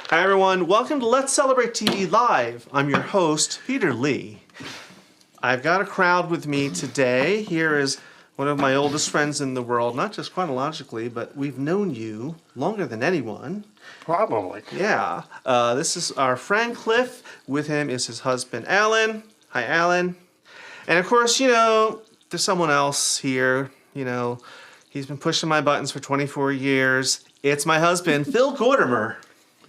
Hi everyone, welcome to Let's Celebrate TV Live. I'm your host, Peter Lee. I've got a crowd with me today. Here is one of my oldest friends in the world, not just chronologically, but we've known you longer than anyone. Probably. Yeah. This is our friend Cliff. With him is his husband, Alan. Hi, Alan. And of course, you know, there's someone else here. You know, he's been pushing my buttons for 24 years. It's my husband, Phil Gordimer.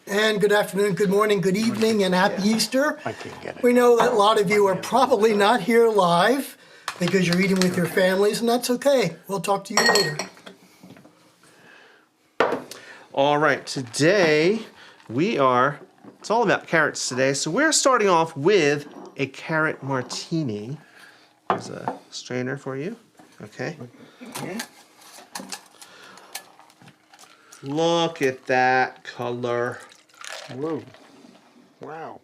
And good afternoon, good morning, good evening, and happy Easter. I can't get it. We know that a lot of you are probably not here live because you're eating with your families, and that's okay. We'll talk to you later. All right, today it's all about carrots today. So we're starting off with a carrot martini. There's a strainer for you. Okay. Look at that color. Whoa. Wow.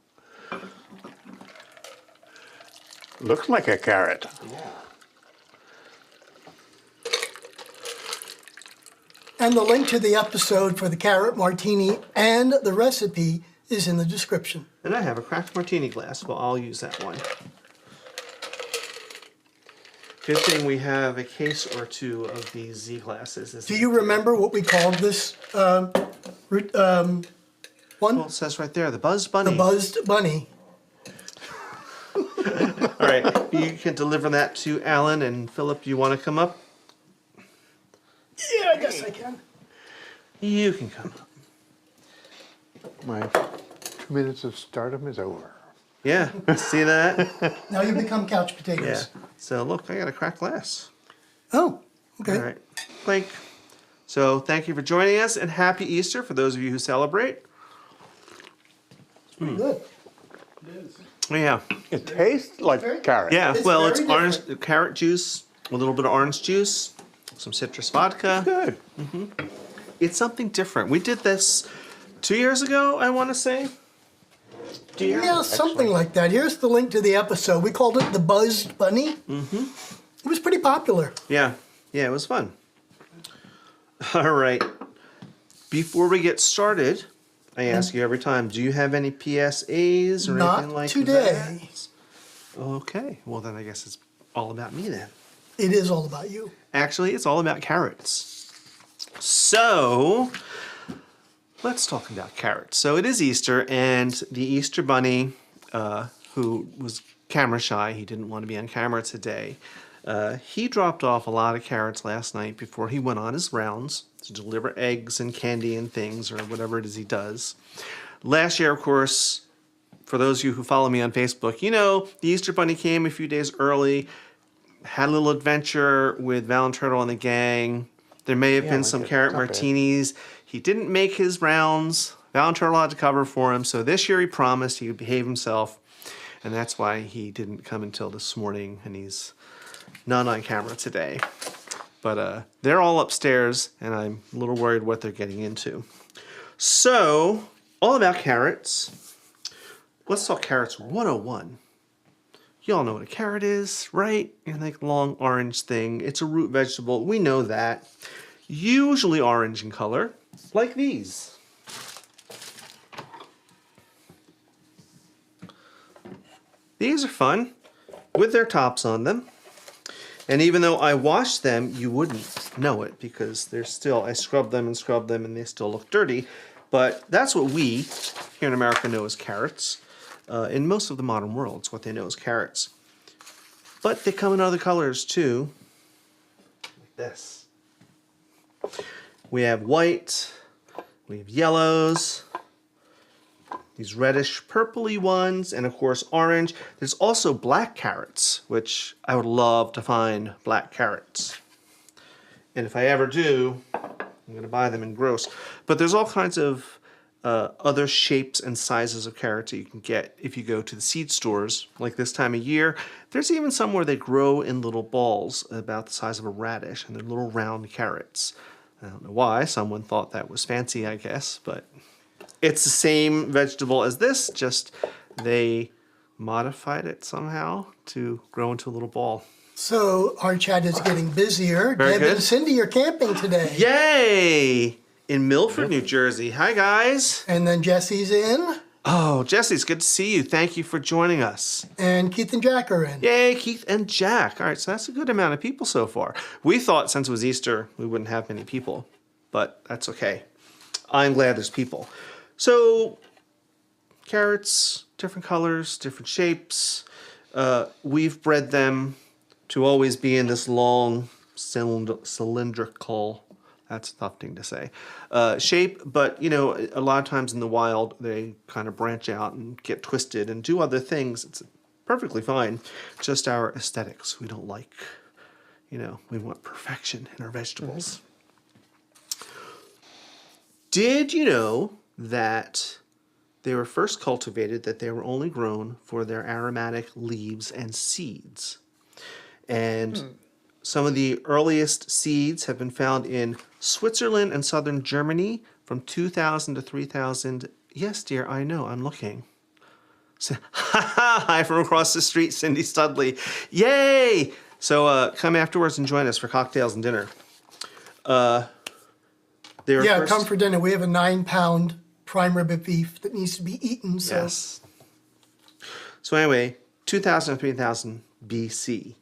Looks like a carrot. Yeah. And the link to the episode for the carrot martini and the recipe is in the description. And I have a cracked martini glass. Well, I'll use that one. Good thing we have a case or two of these Z glasses. Do you remember what we called this one? Well, it says right there, the Buzzed Bunny. The Buzzed Bunny. All right, you can deliver that to Alan and Philip. Do you want to come up? Yeah, I guess I can. You can come up. My 2 minutes of stardom is over. Yeah, see that? Now you become couch potatoes. Yeah. So look, I got a cracked glass. Oh, okay. All right, clink. So thank you for joining us, and happy Easter for those of you who celebrate. Pretty good. Yeah. It tastes like carrot. Yeah, It's well, very it's different. orange carrot juice, a little bit of orange juice, some citrus vodka. Good. It's something different. We did this 2 years ago, I want to say. Yeah, something like that. Here's the link to the episode. We called it the Buzzed Bunny. Mm-hmm. It was pretty popular. Yeah, it was fun. All right. Before we get started, I ask you every time, do you have any PSAs or Not anything like today. that? Okay, well then I guess it's all about me then. It is all about you. Actually, it's all about carrots. So, let's talk about carrots. So it is Easter, and the Easter Bunny, who was camera shy, he didn't want to be on camera today, he dropped off a lot of carrots last night before he went on his rounds to deliver eggs and candy and things, or whatever it is he does. Last year, of course, for those of you who follow me on Facebook, you know, the Easter Bunny came a few days early, had a little adventure with Valenturtle and the gang. There may have been some carrot martinis. He didn't make his rounds. Valenturtle had to cover for him, so this year he promised he would behave himself, and that's why he didn't come until this morning, and he's not on camera today. But they're all upstairs, and I'm a little worried what they're getting into. So, all about carrots. Let's talk carrots 101. You all know what a carrot is, right? And like long orange thing. It's a root vegetable. We know that. Usually orange in color, like these. These are fun, with their tops on them. And even though I washed them, you wouldn't know it because they're still, I scrubbed them and they still look dirty. But that's what we here in America know as carrots. In most of the modern world, it's what they know as carrots. But they come in other colors too, like this. We have white, we have yellows, these reddish purpley ones, and of course orange. There's also black carrots, which I would love to find black carrots. And if I ever do, I'm going to buy them in gross. But there's all kinds of other shapes and sizes of carrots that you can get if you go to the seed stores, like this time of year. There's even some where they grow in little balls about the size of a radish, and they're little round carrots. I don't know why. Someone thought that was fancy, I guess, but it's the same vegetable as this, just they modified it somehow to grow into a little ball. So our chat is getting busier. Very Deb good. and Cindy are camping today. Yay! In Milford, New Jersey. Hi, guys. And then Jesse's in, Oh, Jesse, it's good to see you. Thank you for joining us. and Keith and Jack are in. Yay, Keith and Jack. All right, so that's a good amount of people so far. We thought since it was Easter, we wouldn't have many people, but that's okay. I'm glad there's people. So, carrots, different colors, different shapes. We've bred them to always be in this long cylindrical, that's a tough thing to say, shape. But, you know, a lot of times in the wild, they kind of branch out and get twisted and do other things. It's perfectly fine. Just our aesthetics. We don't like, you know, we want perfection in our vegetables. Did you know that they were first cultivated, that they were only grown for their aromatic leaves and seeds? And some of the earliest seeds have been found in Switzerland and southern Germany from 2000 to 3000. Yes, dear, I know, I'm looking. Hi from across the street, Cindy Studley. Yay! So come afterwards and join us for cocktails and dinner. Come for dinner. We have a 9-pound prime rib of beef that needs to be eaten. So. Yes. So anyway, 2000 to 3000 BC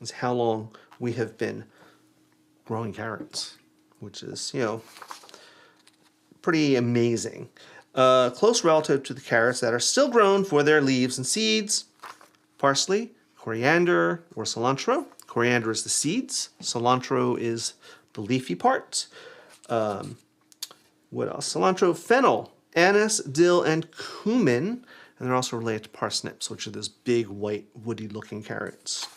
is how long we have been growing carrots, which is, you know, pretty amazing. Close relative to the carrots that are still grown for their leaves and seeds: parsley, coriander, or cilantro. Coriander is the seeds. Cilantro is the leafy part. What else? Cilantro, fennel, anise, dill, and cumin. And they're also related to parsnips, which are those big, white, woody-looking carrots.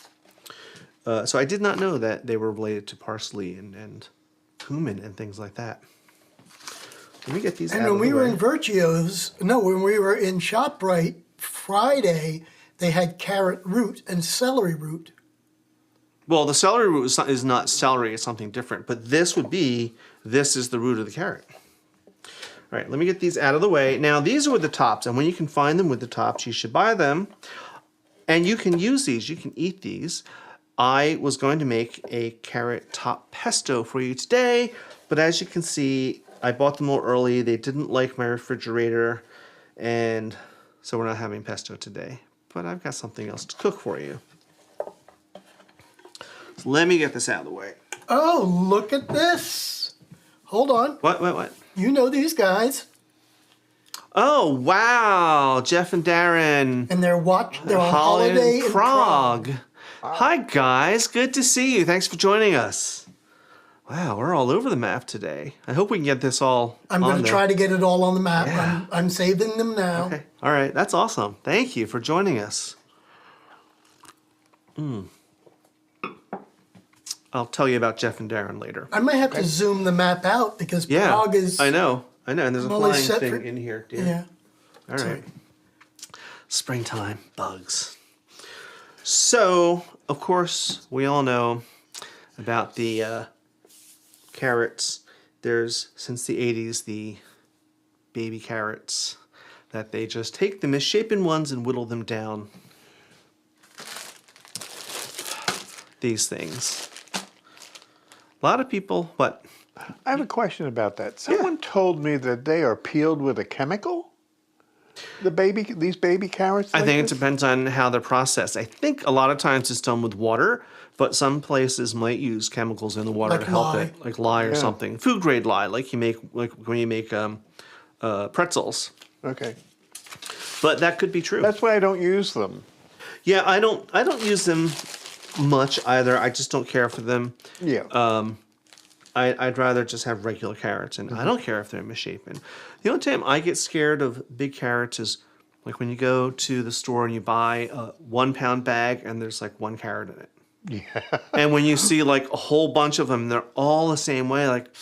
So I did not know that they were related to parsley and cumin and things like that. Let me get these out of the way. And when we were in when we were in ShopRite Friday, they had carrot root and celery root. Well, the celery root is not celery, it's something different. But this is the root of the carrot. All right, let me get these out of the way. Now, these are with the tops, and when you can find them with the tops, you should buy them. And you can use these, you can eat these. I was going to make a carrot top pesto for you today, but as you can see, I bought them a little early. They didn't like my refrigerator, and so we're not having pesto today. But I've got something else to cook for you. So let me get this out of the way. Oh, look at this. Hold on. What? You know these guys. Oh, wow. Jeff and Darren. And they're on holiday in Prague. Hi, guys. Good to see you. Thanks for joining us. Wow, we're all over the map today. I hope we can get this all I'm going to try to get it all on the map. Yeah. I'm saving them now. Okay. All right. That's awesome. Thank you for joining us. I'll tell you about Jeff and Darren later. I might have to zoom the map out because Prague is... I know. And there's a only flying set thing for- in here, dear. Yeah. All right. Springtime bugs. So, of course, we all know about the carrots. There's, since the 80s, the baby carrots that they just take the misshapen ones and whittle them down. These things. A lot of people, what? I have a question about that. Someone told me that they are peeled with a chemical. These baby carrots. I think it depends on how they're processed. I think a lot of times it's done with water, but some places might use chemicals in the water Like to help lye. it, like lye or something. Food grade lye, like when you make pretzels. Okay. But that could be true. That's why I don't use them. Yeah, I don't use them much either. I just don't care for them. Yeah. I'd rather just have regular carrots, and I don't care if they're misshapen. The only time I get scared of big carrots is like when you go to the store and you buy a 1 pound bag and there's like 1 carrot in it. Yeah. And when you see like a whole bunch of them, they're all the same way, like,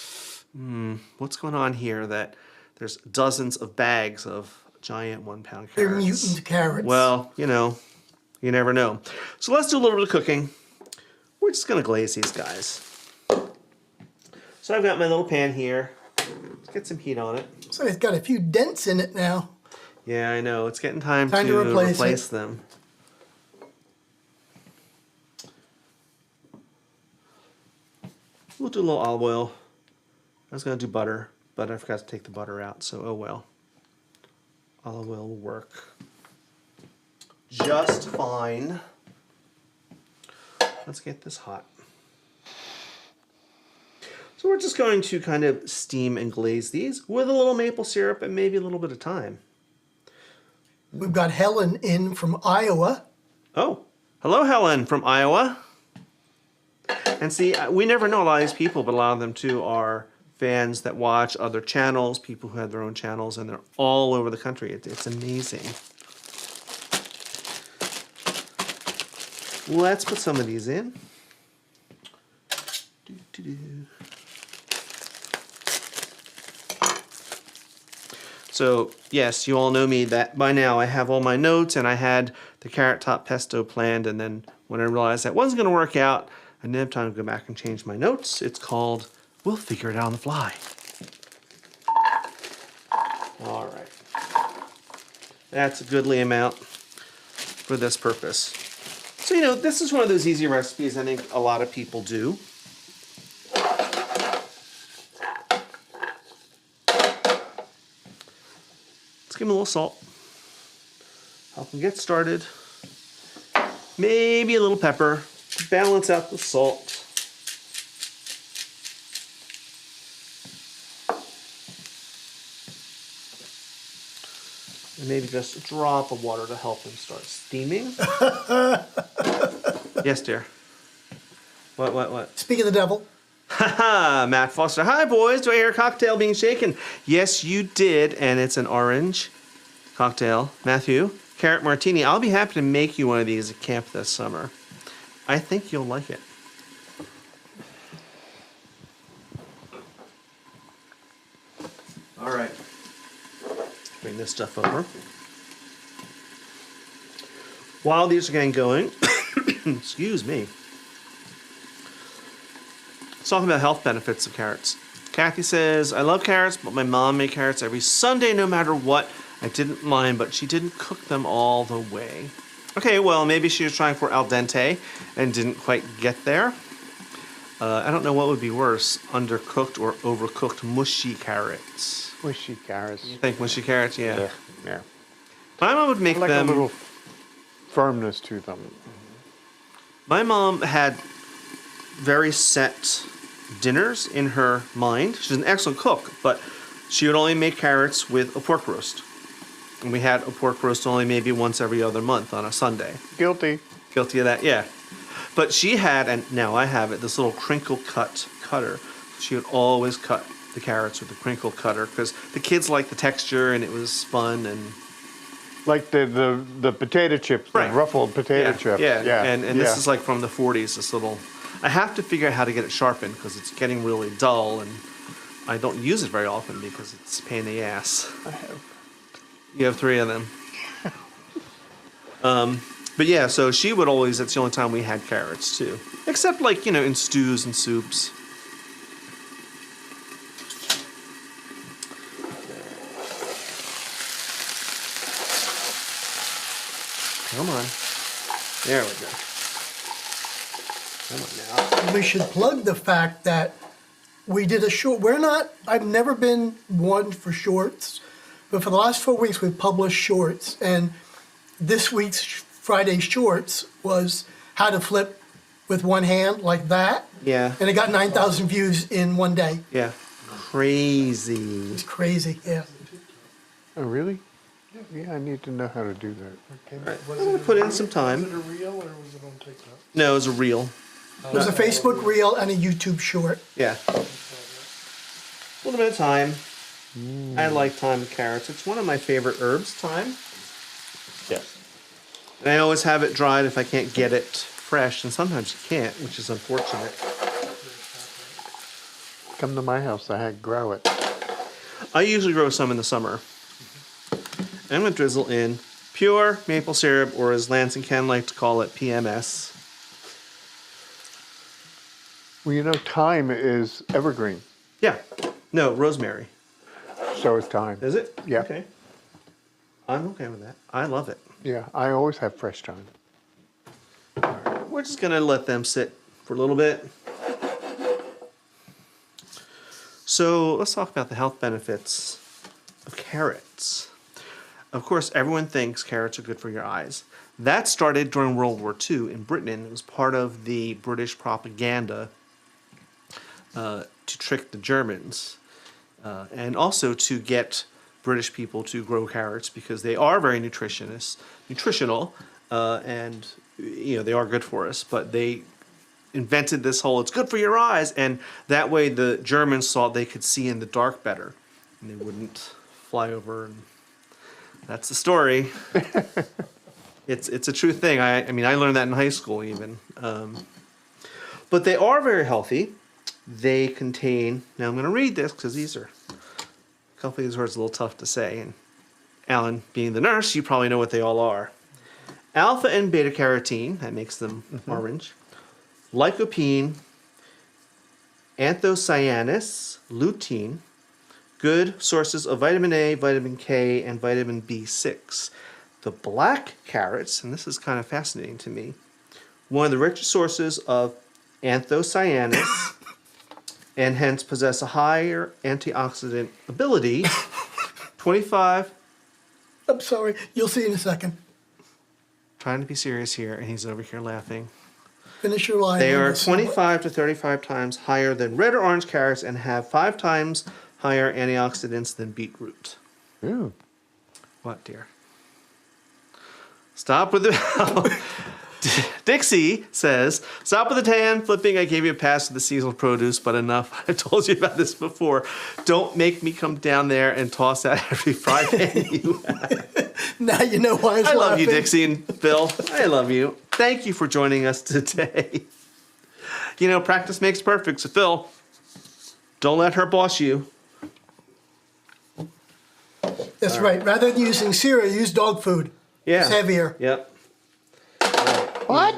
what's going on here? That there's dozens of bags of giant 1 pound carrots. They're mutant carrots. Well, you know, you never know. So let's do a little bit of cooking. We're just going to glaze these guys. So I've got my little pan here. Let's get some heat on it. So it's got a few dents in it now. Yeah, I know. It's getting time Time to replace them. We'll do a little olive oil. I was going to do butter, but I forgot to take the butter out, so oh well. Olive oil will work just fine. Let's get this hot. So we're just going to kind of steam and glaze these with a little maple syrup and maybe a little bit of thyme. We've got Helen in from Iowa. Oh, hello, Helen from Iowa. And see, we never know a lot of these people, but a lot of them too are fans that watch other channels, people who have their own channels, and they're all over the country. It's amazing. Let's put some of these in. So, yes, you all know me that by now I have all my notes, and I had the carrot top pesto planned, and then when I realized that wasn't going to work out, I didn't have time to go back and change my notes. It's called We'll Figure It Out on the Fly. All right. That's a goodly amount for this purpose. So, you know, this is one of those easy recipes I think a lot of people do. Let's give them a little salt. Help them get started. Maybe a little pepper to balance out the salt. And maybe just a drop of water to help them start steaming. Yes, dear. What? Speak of the devil. Haha, Matt Foster. Hi, boys. Do I hear a cocktail being shaken? Yes, you did, and it's an orange cocktail. Matthew, carrot martini. I'll be happy to make you one of these at camp this summer. I think you'll like it. All right. Bring this stuff over. While these are getting going, excuse me. Let's talk about health benefits of carrots. Kathy says, I love carrots, but my mom made carrots every Sunday no matter what. I didn't mind, but she didn't cook them all the way. Okay, well, maybe she was trying for al dente and didn't quite get there. I don't know what would be worse, undercooked or overcooked mushy carrots. Mushy carrots. You think mushy carrots? Yeah. Yeah. My mom would make I like them. a little firmness to them. My mom had very set dinners in her mind. She's an excellent cook, but she would only make carrots with a pork roast. And we had a pork roast only maybe once every other month on a Sunday. Guilty. Guilty of that, yeah. But she had, and now I have it, this little crinkle cut cutter. She would always cut the carrots with the crinkle cutter because the kids liked the texture and it was fun and Like the potato chips, Right. the ruffled potato chips. Yeah. And this is like from the 40s, this little... I have to figure out how to get it sharpened because it's getting really dull and I don't use it very often because it's a pain in the ass. I have. You have 3 of them. But yeah, so she would always, that's the only time we had carrots too. Except like, you know, in stews and soups. Come on. There we go. Come on now. We should plug the fact that we did a short. I've never been one for shorts, but for the last 4 weeks we've published shorts. And this week's Friday shorts was how to flip with one hand like that. Yeah. And it got 9,000 views in one day. Yeah. Crazy. It's crazy, yeah. Oh, really? Yeah, I need to know how to do that. All right. I'm going to put in some time. Was it a reel or was it on TikTok? No, it was a reel. It was a Facebook reel and a YouTube short. Yeah. A little bit of thyme. I like thyme with carrots. It's one of my favorite herbs, thyme. Yes. And I always have it dried if I can't get it fresh, and sometimes you can't, which is unfortunate. Come to my house, grow it. I usually grow some in the summer. I'm going to drizzle in pure maple syrup, or as Lance and Ken like to call it, PMS. Well, you know, thyme is evergreen. Yeah. No, rosemary. So is thyme. Is it? Yeah. Okay. I'm okay with that. I love it. Yeah, I always have fresh thyme. We're just going to let them sit for a little bit. So let's talk about the health benefits of carrots. Of course, everyone thinks carrots are good for your eyes. That started during World War II in Britain. It was part of the British propaganda to trick the Germans and also to get British people to grow carrots because they are very nutritional, and they are good for us. But they invented this whole "it's good for your eyes," and that way the Germans thought they could see in the dark better, and they wouldn't fly over. And that's the story. It's a true thing. I mean, I learned that in high school even. But they are very healthy. They contain, now I'm going to read this because a couple of these words are a little tough to say. And Alan, being the nurse, you probably know what they all are. Alpha and beta carotene, that makes them orange. Lycopene, anthocyanins, lutein, good sources of vitamin A, vitamin K, and vitamin B6. The black carrots, and this is kind of fascinating to me, one of the richest sources of anthocyanins and hence possess a higher antioxidant ability. 25. I'm sorry. You'll see in a second. Trying to be serious here, and he's over here laughing. Finish your line. They are 25 to 35 times higher than red or orange carrots and have 5 times higher antioxidants than beetroot. Ooh. What, dear? Stop with the... Dixie says, stop with the tan flipping. I gave you a pass to the seasonal produce, but enough. I told you about this before. Don't make me come down there and toss out every fried pan you have. Now you know why I love you, Dixie and Bill. I love you. Thank you for joining us today. Practice makes perfect. So, Phil, don't let her boss you. That's right. Rather than using cereal, use dog food. Yeah. It's heavier. Yep. What?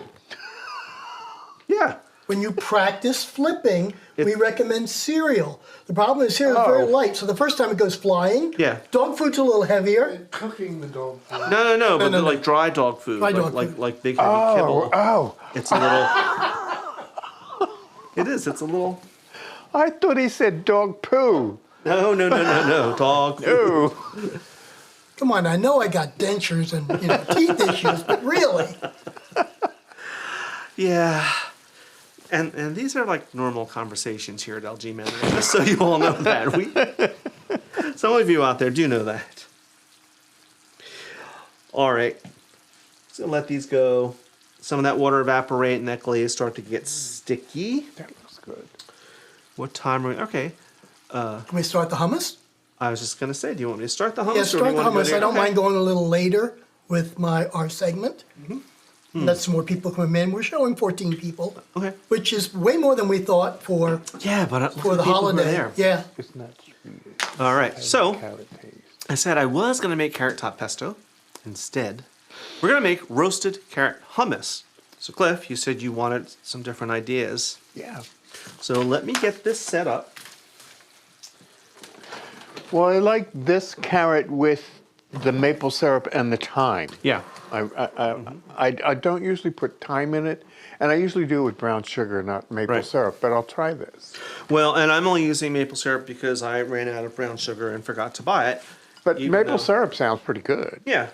Yeah. When you practice flipping, we recommend cereal. The problem is cereal is very light, so the first time it goes flying. Yeah. Dog food's a little heavier. Cooking the dog food. No, but no. like dry dog food. Dry like, dog like, food. like big heavy kibble. Oh, It's a little... It is. It's a little... I thought he said dog poo. No. Dog food. Ooh. Come on, I know I got dentures and teeth issues, but really. Yeah. And these are like normal conversations here at LG Manor, just so you all know that. Some of you out there do know that. All right. So let these go. Some of that water evaporate and that glaze start to get sticky. That looks good. What time are we? Okay. Can we start the hummus? I was just going to say, do you want me to start the hummus? Yeah, or do start you the want to go hummus. there? I don't Okay. mind going a little later with our segment. Let some more people come in. We're showing 14 people, Okay. which is way more than we thought for Yeah, but the holiday. There. Yeah. It's not sweet. All right. So Carrot taste. I said I was going to make carrot top pesto. Instead, we're going to make roasted carrot hummus. So Cliff, you said you wanted some different ideas. Yeah. So let me get this set up. Well, I like this carrot with the maple syrup and the thyme. Yeah. I don't usually put thyme in it, and I usually do it with brown sugar, not maple Right. syrup, but I'll try this. Well, and I'm only using maple syrup because I ran out of brown sugar and forgot to buy it. But Even maple though- syrup sounds pretty good. Yeah.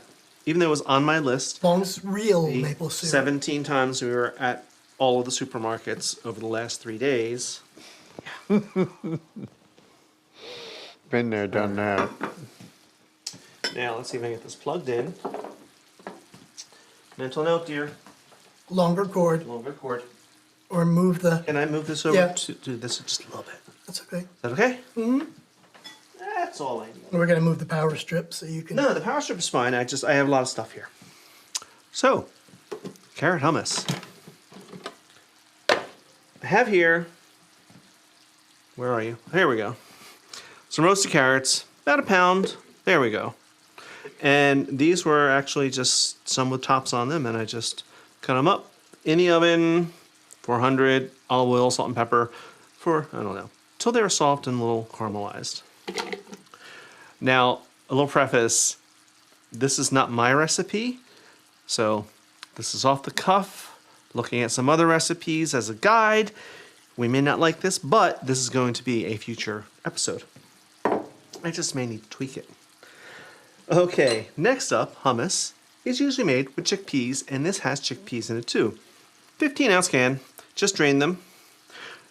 Even though it was on my list. As long as it's real the maple syrup. 17 times we were at all of the supermarkets over the last 3 days. Been there, done that. Now, let's see if I can get this plugged in. Mental note, dear. Longer cord, Longer cord. or move the. Can I move this over Yeah. to this just a little bit? That's okay. Is that okay? Mm-hmm. That's all I need. We're going to move the power strip so you can. No, the power strip is fine. I have a lot of stuff here. So, carrot hummus. I have here, where are you? Here we go. Some roasted carrots, about a pound. There we go. And these were actually just some with tops on them, and I just cut them up in the oven, 400, olive oil, salt and pepper, for, I don't know, till they were soft and a little caramelized. Now, a little preface, this is not my recipe, so this is off the cuff, looking at some other recipes as a guide. We may not like this, but this is going to be a future episode. I just may need to tweak it. Okay, next up, hummus is usually made with chickpeas, and this has chickpeas in it too. 15-ounce can, just drain them.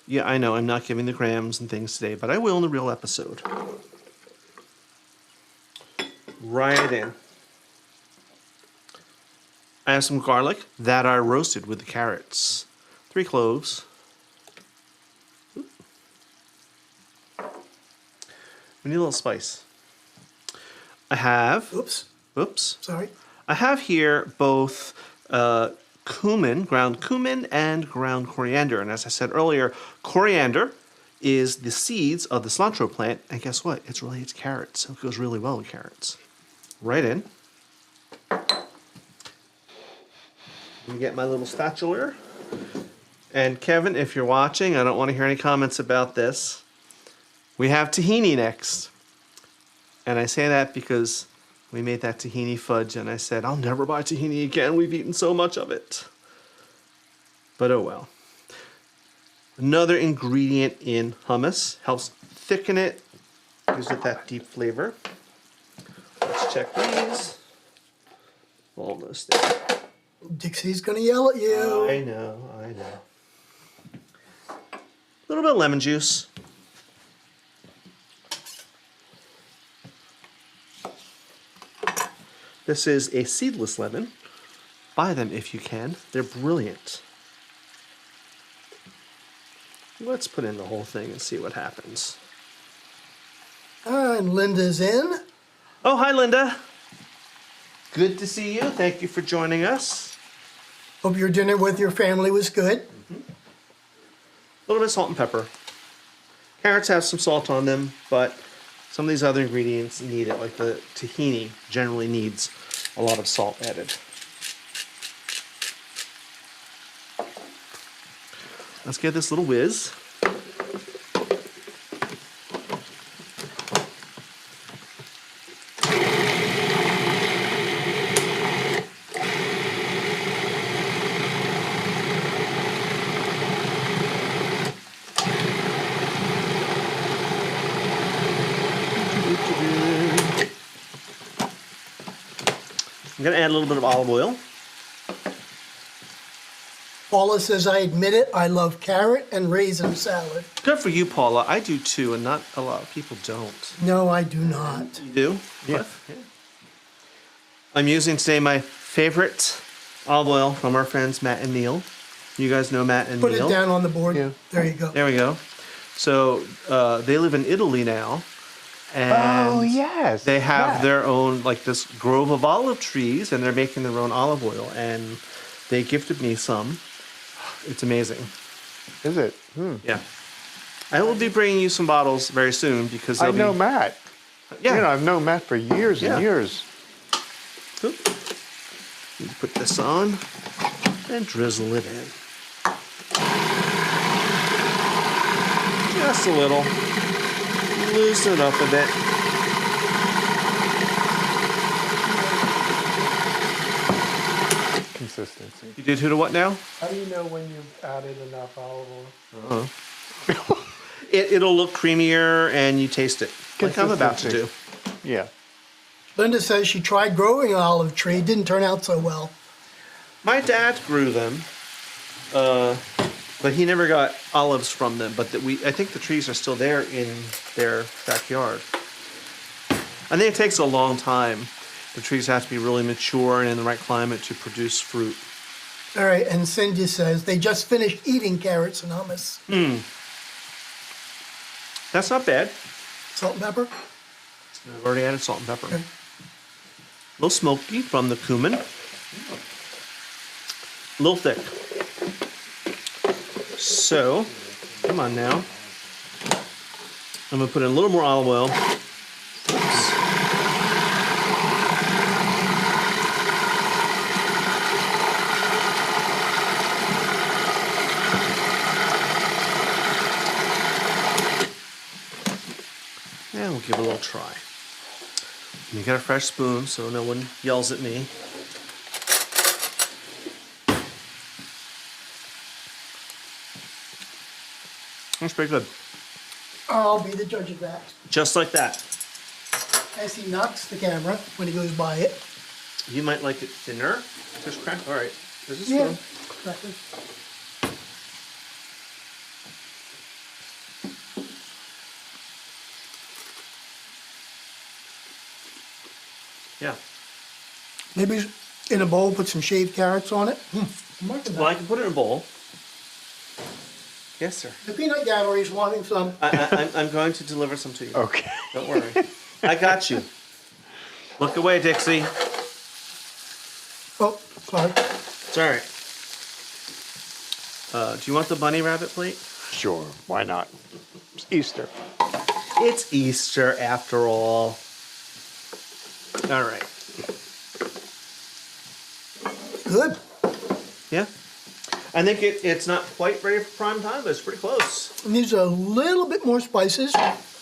Yeah, I know I'm not giving the grams and things today, but I will in the real episode. Right in. I have some garlic that I roasted with the carrots. 3 cloves. We need a little spice. I have... Oops. Sorry. I have here both cumin, ground cumin, and ground coriander. And as I said earlier, coriander is the seeds of the cilantro plant. And guess what? It's carrots, so it goes really well with carrots. Right in. Let me get my little spatula. And Kevin, if you're watching, I don't want to hear any comments about this. We have tahini next. And I say that because we made that tahini fudge, and I said, I'll never buy tahini again. We've eaten so much of it. But oh well. Another ingredient in hummus. Helps thicken it. Gives it that deep flavor. Let's check these. Almost there. Dixie's gonna yell at you. I know. A little bit of lemon juice. This is a seedless lemon. Buy them if you can. They're brilliant. Let's put in the whole thing and see what happens. And Linda's in. Oh, hi, Linda. Good to see you. Thank you for joining us. Hope your dinner with your family was good. A little bit of salt and pepper. Carrots have some salt on them, but some of these other ingredients need it, like the tahini generally needs a lot of salt added. Let's get this little whiz. I'm going to add a little bit of olive oil. Paula says, I admit it, I love carrot and raisin salad. Good for you, Paula. I do too, and not a lot of people don't. No, I do not. You do? Yeah. Yeah. I'm using today my favorite olive oil from our friends Matt and Neil. You guys know Matt and Put Neil. it down on the board. Yeah. There you go. There we go. So they live in Italy now. And Oh, yes. they have Yeah. their own, like this grove of olive trees, and they're making their own olive oil. And they gifted me some. It's amazing. Is it? Yeah. I will be bringing you some bottles very soon because I they'll know be... Matt. Yeah. You know, I've known Matt for years Yeah. and years. Oop. Need to put this on and drizzle it in. Just a little. Loosen it up a bit. Consistency. You did who to what now? How do you know when you've added enough olive oil? It'll look creamier and you taste it. Like I'm about to do. Consistency. Yeah. Linda says she tried growing an olive tree, didn't turn out so well. My dad grew them, but he never got olives from them. But I think the trees are still there in their backyard. I think it takes a long time. The trees have to be really mature and in the right climate to produce fruit. All right, and Cindy says they just finished eating carrots and hummus. That's not bad. Salt and pepper? I've already added salt and pepper. Okay. A little smoky from the cumin. A little thick. So, come on now. I'm going to put in a little more olive oil. Oops. And we'll give it a little try. You got a fresh spoon so no one yells at me. That's pretty good. I'll be the judge of that. Just like that. As he knocks the camera when he goes by it. You might like it thinner. Just crack. All right. There's a spoon. Yeah. Exactly. Yeah. Maybe in a bowl, put some shaved carrots on it. I'm liking that. Well, I can put it in a bowl. Yes, sir. The peanut gallery is wanting some. I'm going to deliver some to you. Okay. Don't worry. I got you. Look away, Dixie. Oh, sorry. It's all right. Do you want the bunny rabbit plate? Sure, why not? It's Easter. It's Easter after all. All right. Good. Yeah. I think it's not quite ready for prime time, but it's pretty close. It needs a little bit more spices.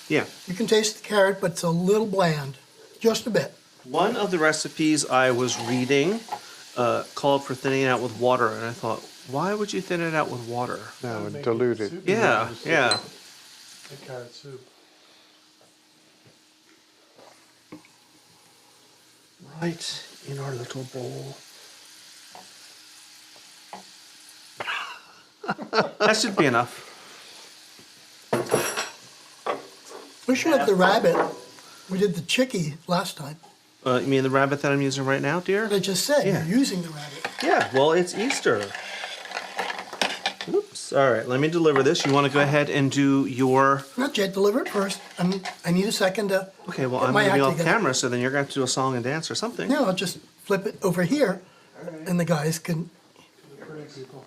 Yeah. You can taste the carrot, but it's a little bland. Just a bit. One of the recipes I was reading called for thinning it out with water, and I thought, why would you thin it out with water? No, Make it diluted. soupy. Yeah, yeah. Like carrot soup. Right in our little bowl. That should be enough. We should have the rabbit. We did the chickie last time. You mean the rabbit that I'm using right now, dear? What I just said, Yeah. you're using the rabbit. Yeah, well, it's Easter. Oops. All right, let me deliver this. You want to go ahead and do your... Not yet, deliver it first. I need a second to Okay, well, get I'm my going to be act off together. camera, so then you're going to have to do a song and dance or something. No, I'll just flip it over here, and the guys can... Pretty people.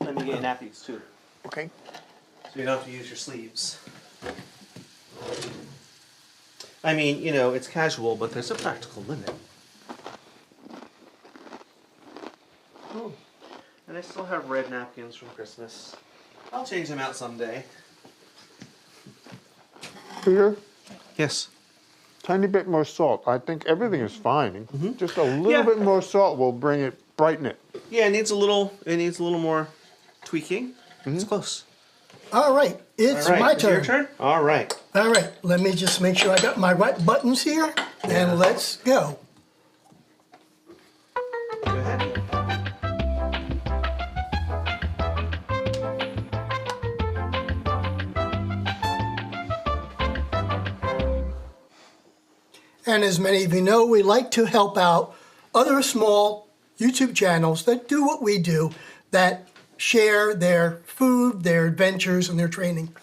Let me get nappies, too. Okay. So you don't have to use your sleeves. I mean, you know, it's casual, but there's a practical limit. And I still have red napkins from Christmas. I'll change them out someday. Peter, Yes. tiny bit more salt. I think everything is fine. Just a little Yeah. bit more salt will bring it, brighten it. Yeah, it needs a little more tweaking. It's close. All right, it's All right, my is it your turn. turn? All right. All right, let me just make sure I got my right buttons here, and let's go. Go ahead. And as many of you know, we like to help out other small YouTube channels that do what we do, that share their food, their adventures, and their training.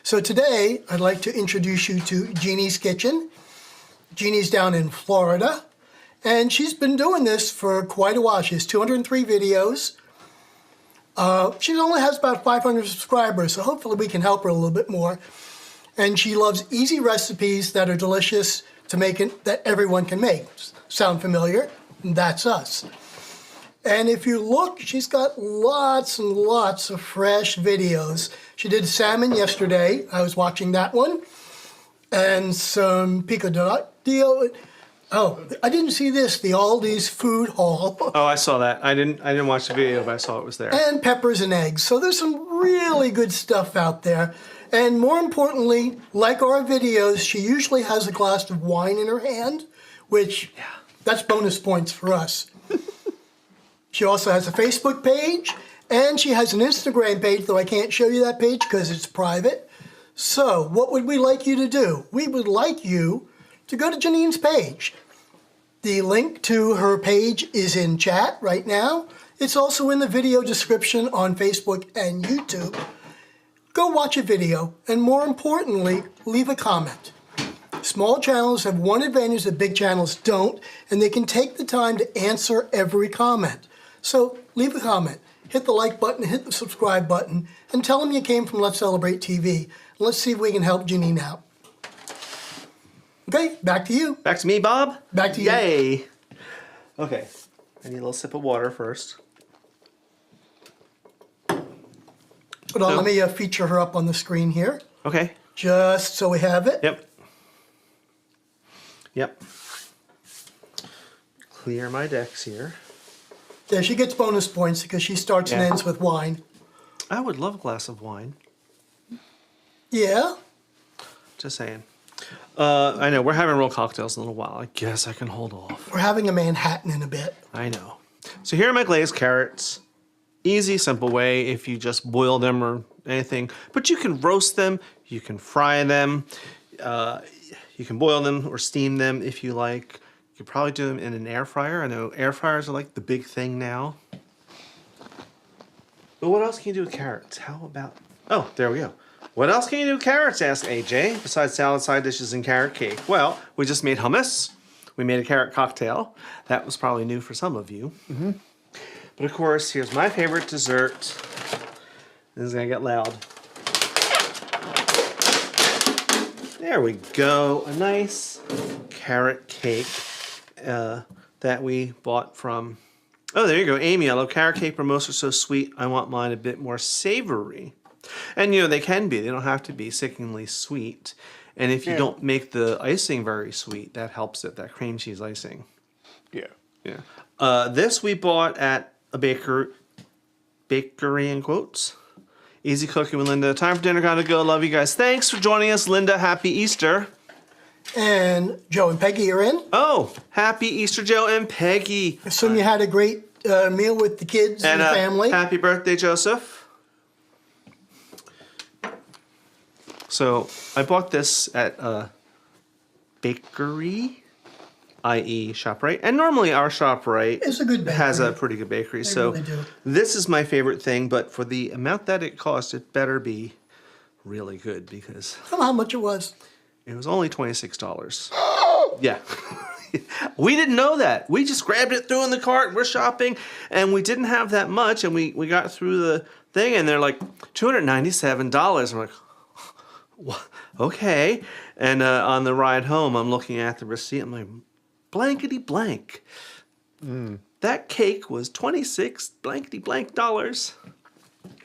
So today, I'd like to introduce you to Jeanines Kitchen. Jeannie's down in Florida, and she's been doing this for quite a while. She has 203 videos. She only has about 500 subscribers, so hopefully we can help her a little bit more. And she loves easy recipes that are delicious to make it that everyone can make. Sound familiar? That's us. And if you look, she's got lots and lots of fresh videos. She did salmon yesterday. I was watching that one. And some pico de gallo. Oh, I didn't see this, the Aldi's food haul. Oh, I saw that. I didn't watch the video, but I saw it was there. And peppers and eggs. So there's some really good stuff out there. And more importantly, like our videos, she usually has a glass of wine in her hand, which that's bonus points for us. She also has a Facebook page, and she has an Instagram page, though I can't show you that page because it's private. So what would we like you to do? We would like you to go to Jeanine's page. The link to her page is in chat right now. It's also in the video description on Facebook and YouTube. Go watch a video, and more importantly, leave a comment. Small channels have one advantage that big channels don't, and they can take the time to answer every comment. So leave a comment, hit the like button, hit the subscribe button, and tell them you came from Let's Celebrate TV. Let's see if we can help Jeanine out. Okay, back to you. Back to me, Bob. Back to you. Yay. Okay. I need a little sip of water first. Hold on, let me feature her up on the screen here, Okay. just so we have it. Yep. Yep. Clear my decks here. Yeah, she gets bonus points because she starts and Yeah. ends with wine. I would love a glass of wine. Yeah. Just saying. I know, we're having real cocktails in a little while. I guess I can hold off. We're having a Manhattan in a bit. I know. So here are my glazed carrots. Easy, simple way if you just boil them or anything. But you can roast them, you can fry them, you can boil them or steam them if you like. You could probably do them in an air fryer. I know air fryers are like the big thing now. But what else can you do with carrots? How about... Oh, there we go. What else can you do with carrots, asked AJ, besides salad, side dishes, and carrot cake? Well, we just made hummus. We made a carrot cocktail. That was probably new for some of you. Mm-hmm. But of course, here's my favorite dessert. This is gonna get loud. There we go. A nice carrot cake that we bought from... Oh, there you go. Amy, I love carrot cake, but most are so sweet. I want mine a bit more savory. And, you know, they can be. They don't have to be sickeningly sweet. And if you don't make the icing very sweet, that helps it, that cream cheese icing. Yeah. Yeah. This we bought at a bakery in quotes. Easy cooking with Linda. Time for dinner. Gotta go. Love you guys. Thanks for joining us, Linda. Happy Easter. And Joe and Peggy are in. Oh, happy Easter, Joe and Peggy. Assume you had a great meal with the kids and the family. Happy birthday, Joseph. So I bought this at a bakery, i.e. ShopRite. And normally our ShopRite It's a good bakery. has a pretty good bakery. So really do. this is my favorite thing, but for the amount that it cost, it better be really good because I don't know how much it was. it was only $26. Yeah. We didn't know that. We just grabbed it, threw in the cart, we're shopping, and we didn't have that much, and we got through the thing, and they're like, $297. I'm like, what? Okay. And on the ride home, I'm looking at the receipt, I'm like, blankety blank. That cake was $26 blankety blank dollars.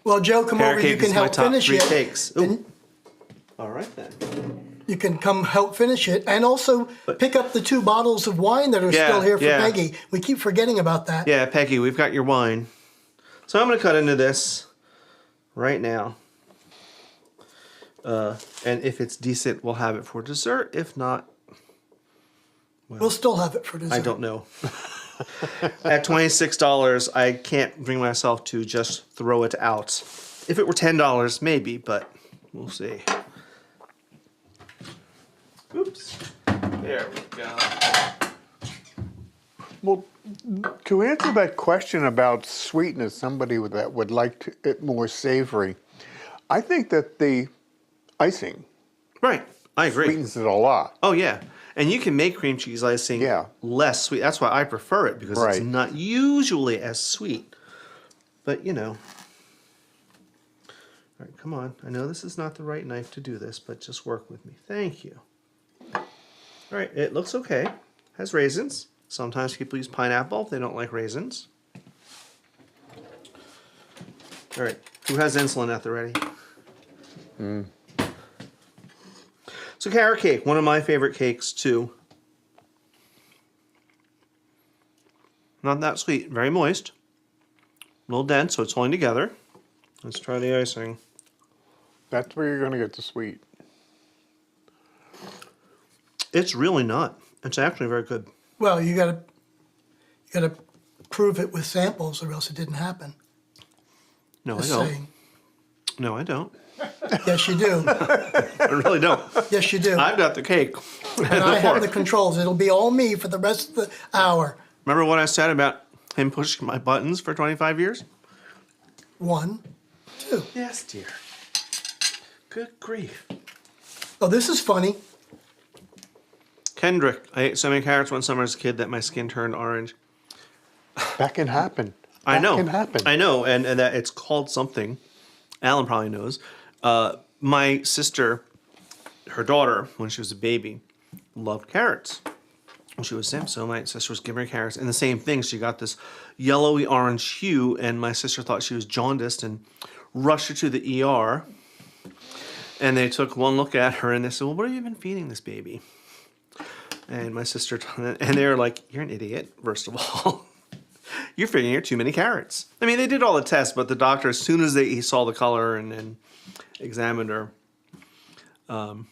Well, Joe, come Carrot over. You cake can is my help top finish 3 it. cakes. Ooh. And All right then. you can come help finish it, and also pick up the 2 bottles of wine that are still here for Peggy. We keep forgetting about that. Yeah, Peggy, we've got your wine. So I'm going to cut into this right now. And if it's decent, we'll have it for dessert. If not, We'll still have it for dessert. I don't know. At $26, I can't bring myself to just throw it out. If it were $10, maybe, but we'll see. Oops. There we go. Well, to answer that question about sweetness, somebody that would like it more savory, I think that the icing Right. I agree. sweetens it a lot. Oh, yeah. And you can make cream cheese icing less sweet. That's why I prefer it, because it's not usually as sweet. But, you know. All right, come on. I know this is not the right knife to do this, but just work with me. Thank you. All right, it looks okay. Has raisins. Sometimes people use pineapple if they don't like raisins. All right, who has insulin at the ready? So carrot cake, one of my favorite cakes too. Not that sweet, very moist. A little dense, so it's holding together. Let's try the icing. That's where you're going to get the sweet. It's really not. It's actually very good. Well, you gotta prove it with samples, or else it didn't happen. No, Just I don't. saying. No, I don't. Yes, you do. I really don't. Yes, you do. I've got the cake. And I have the controls. It'll be all me for the rest of the hour. Remember what I said about him pushing my buttons for 25 years? 1, 2. Yes, dear. Good grief. Oh, this is funny. Kendrick, I ate so many carrots one summer as a kid that my skin turned orange. That can happen. I know. That can happen. I know, and that it's called something. Alan probably knows. My sister, her daughter, when she was a baby, loved carrots. When she was sick, so my sister was giving her carrots. And the same thing, she got this yellowy orange hue, and my sister thought she was jaundiced and rushed her to the ER. And they took one look at her and they said, well, what have you been feeding this baby? And my sister, and they were like, you're an idiot, first of all. You're feeding her too many carrots. I mean, they did all the tests, but the doctor, as soon as he saw the color and examined her, Have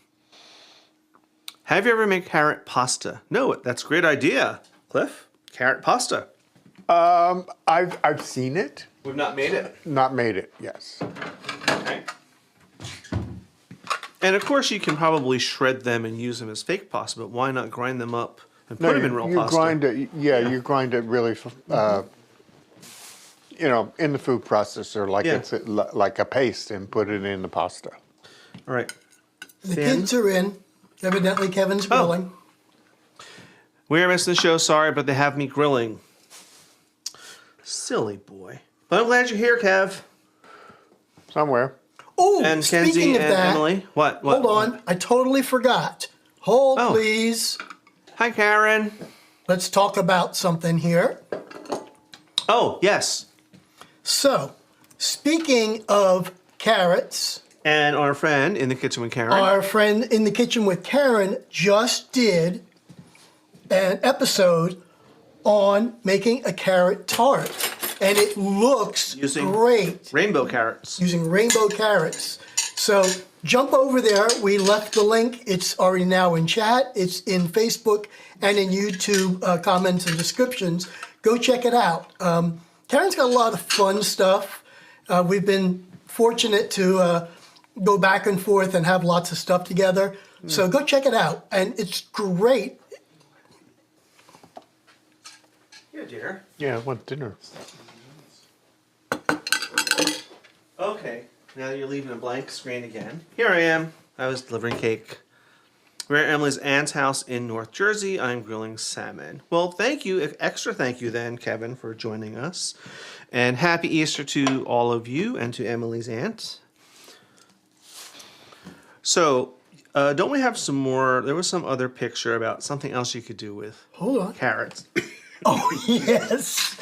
you ever made carrot pasta? No, that's a great idea, Cliff. Carrot pasta. I've seen it, We've not made it. not made it. Yes. Okay. And of course, you can probably shred them and use them as fake pasta, but why not grind them up and put them in real you pasta? grind it. Yeah, you grind it really. In the food processor, like Yeah. it's like a paste, and put it in the pasta. All right. The Thin. kids are in. Evidently, Kevin's grilling. We are missing the show, sorry, but they have me grilling. Silly boy. But I'm glad you're here, Kev. Somewhere. Oh, And speaking Kenzie of and that, Emily. What? hold on. I totally forgot. Hold, Oh. please. Hi, Karen. Let's talk about something here. Oh, yes. So, speaking of carrots, And our friend in the kitchen with Karen. our friend in the kitchen with Karen just did an episode on making a carrot tart. And it looks Using great rainbow carrots. using rainbow carrots. So jump over there. We left the link. It's already now in chat. It's in Facebook and in YouTube comments and descriptions. Go check it out. Karen's got a lot of fun stuff. We've been fortunate to go back and forth and have lots of stuff together. So go check it out. And it's great. Here, dear. Yeah, I want dinner. Okay. Now you're leaving a blank screen again. Here I am. I was delivering cake. We're at Emily's aunt's house in North Jersey. I'm grilling salmon. Well, thank you. Extra thank you then, Kevin, for joining us. And happy Easter to all of you and to Emily's aunt. So, don't we have some more? There was some other picture about something else you could do with Hold on. carrots. Oh, yes.